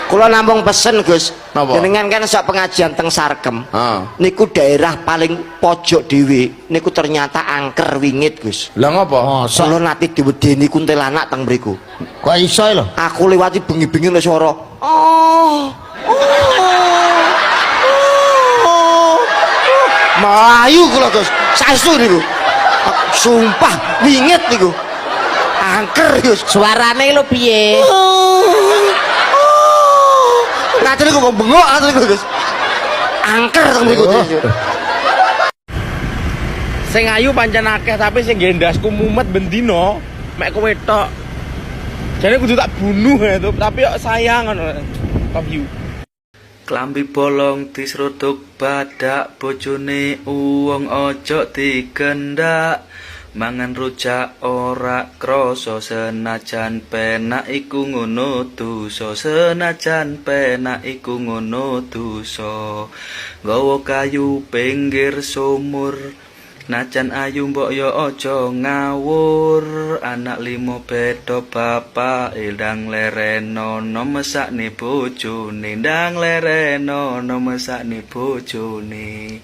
Kula namung pesen Gus. Napa? Jenengan kan sak pengajian teng Sarkem. Heeh. Niku daerah paling pojok dhewe. Niku ternyata angker wingit Gus. Lah ngopo? Kula nate diwedeni kuntilanak teng mriku. Kok iso lho? Aku liwati bengi-bengi lho swara. Oh. Melayu kula Gus. Saestu niku. Sumpah wingit niku. Angker Gus. Suarane lho piye? Ngajeng kok bengok asli Gus. Angker teng mriku. Sing ayu pancen akeh tapi sing gendasku mumet bendino mek kowe tok. Jane kudu tak bunuh itu, tapi kok sayang ngono. Top you. Klambi bolong disrodok badak bojone uwong ojo digendak mangan rujak ora krasa senajan penak iku ngono dosa senajan penak iku ngono dosa nggawa kayu pinggir sumur najan ayu mbok yo aja ngawur anak limo beda bapak ndang lereno mesakne bojone ndang lereno mesakne bojone